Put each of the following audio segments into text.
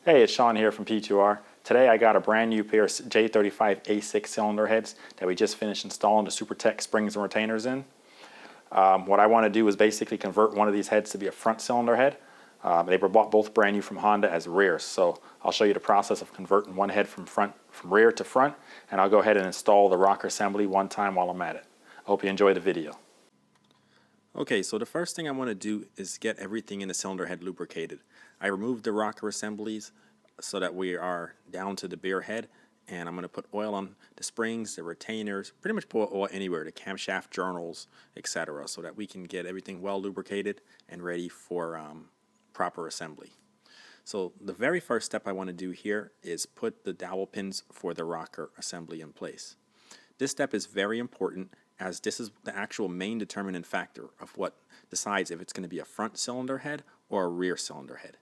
Hey, it's Sean here from P2R. Today I got a brand new pair of J35A6 cylinder heads that we just finished installing the Supertech springs and retainers in. What I want to do is basically convert one of these heads to be a front cylinder head. They were bought both brand new from Honda as rears, so I'll show you the process of converting one head from rear to front, and I'll go ahead and install the rocker assembly one time while I'm at it. I hope you enjoy the video. Okay, so the first thing I want to do is get everything in the cylinder head lubricated. I removed the rocker assemblies so that we are down to the bare head, and I'm going to put oil on the springs, the retainers, pretty much put oil anywhere, the camshaft journals, etc., so that we can get everything well lubricated and ready for proper assembly. So the very first step I want to do here is put the dowel pins for the rocker assembly in place. This step is very important, as this is the actual main determinant factor of what decides if it's going to be a front cylinder head or a rear cylinder head.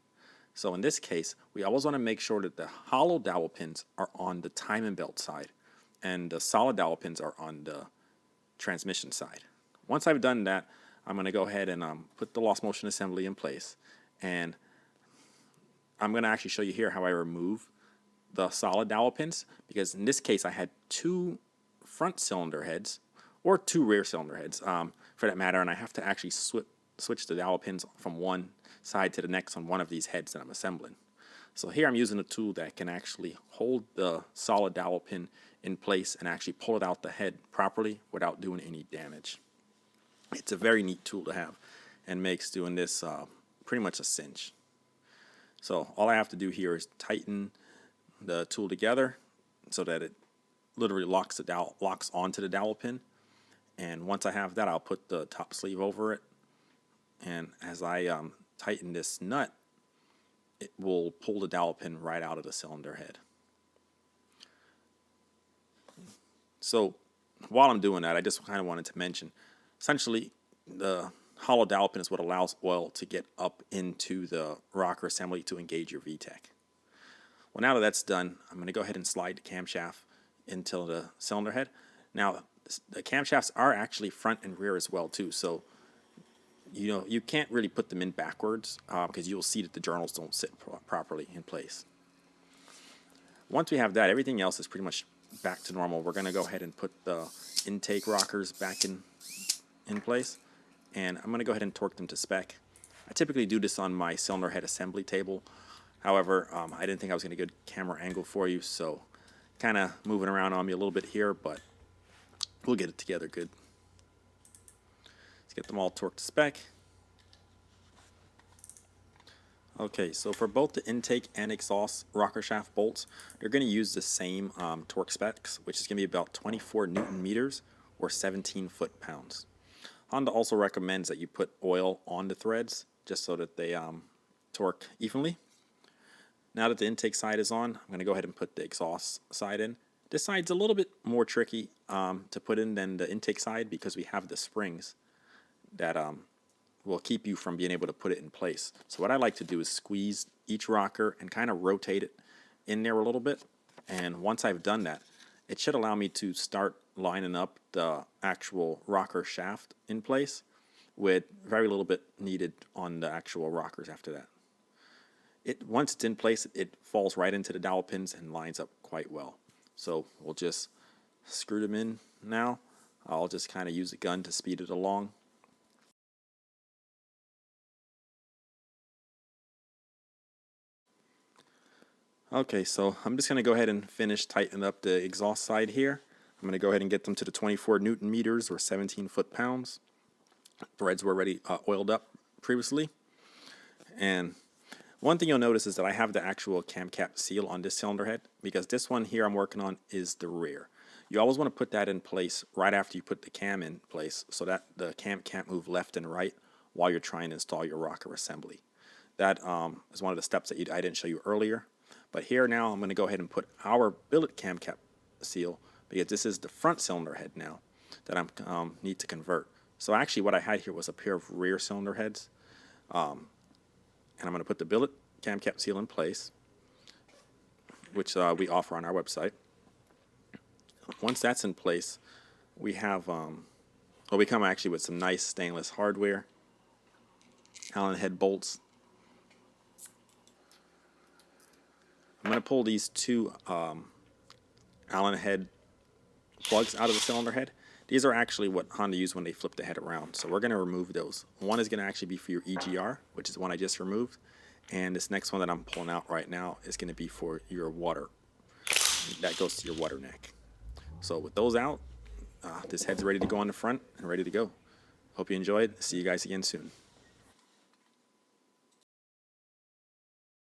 So in this case, we always want to make sure that the hollow dowel pins are on the timing belt side and the solid dowel pins are on the transmission side. Once I've done that, I'm going to go ahead and put the lost motion assembly in place, and I'm going to actually show you here how I remove the solid dowel pins, because in this case I had two front cylinder heads or two rear cylinder heads for that matter, and I have to actually switch the dowel pins from one side to the next on one of these heads that I'm assembling. So here I'm using a tool that can actually hold the solid dowel pin in place and actually pull it out the head properly without doing any damage. It's a very neat tool to have and makes doing this pretty much a cinch. So all I have to do here is tighten the tool together so that it literally locks onto the dowel pin. And once I have that, I'll put the top sleeve over it, and as I tighten this nut, it will pull the dowel pin right out of the cylinder head. So while I'm doing that, I just kind of wanted to mention, essentially the hollow dowel pin is what allows oil to get up into the rocker assembly to engage your VTEC. Well, now that that's done, I'm going to go ahead and slide the camshaft into the cylinder head. Now, the camshafts are actually front and rear as well too, so you can't really put them in backwards because you'll see that the journals don't sit properly in place. Once we have that, everything else is pretty much back to normal. We're going to go ahead and put the intake rockers back in place, and I'm going to go ahead and torque them to spec. I typically do this on my cylinder head assembly table. However, I didn't think I was going to get a good camera angle for you, so kind of moving around on me a little bit here, but we'll get it together good. Let's get them all torqued to spec. Okay, so for both the intake and exhaust rocker shaft bolts, they're going to use the same torque specs, which is going to be about 24 Newton meters or 17 foot-pounds. Honda also recommends that you put oil on the threads just so that they torque evenly. Now that the intake side is on, I'm going to go ahead and put the exhaust side in. This side's a little bit more tricky to put in than the intake side because we have the springs that will keep you from being able to put it in place. So what I like to do is squeeze each rocker and kind of rotate it in there a little bit. And once I've done that, it should allow me to start lining up the actual rocker shaft in place with very little bit needed on the actual rockers after that. Once it's in place, it falls right into the dowel pins and lines up quite well. So we'll just screw them in now. I'll just kind of use a gun to speed it along. Okay, so I'm just going to go ahead and finish tightening up the exhaust side here. I'm going to go ahead and get them to the 24 Newton meters or 17 foot-pounds. Threads were already oiled up previously. And one thing you'll notice is that I have the actual cam cap seal on this cylinder head, because this one here I'm working on is the rear. You always want to put that in place right after you put the cam in place so that the cam can't move left and right while you're trying to install your rocker assembly. That is one of the steps that I didn't show you earlier. But here now I'm going to go ahead and put our billet cam cap seal, because this is the front cylinder head now that I need to convert. So actually what I had here was a pair of rear cylinder heads. And I'm going to put the billet cam cap seal in place, which we offer on our website. Once that's in place, we have, we come actually with some nice stainless hardware, Allen head bolts, I'm going to pull these two Allen head plugs out of the cylinder head. These are actually what Honda used when they flipped the head around. So we're going to remove those. One is going to actually be for your EGR, which is the one I just removed. And this next one that I'm pulling out right now is going to be for your water. That goes to your water neck. So with those out, this head's ready to go on the front and ready to go. Hope you enjoyed. See you guys again soon.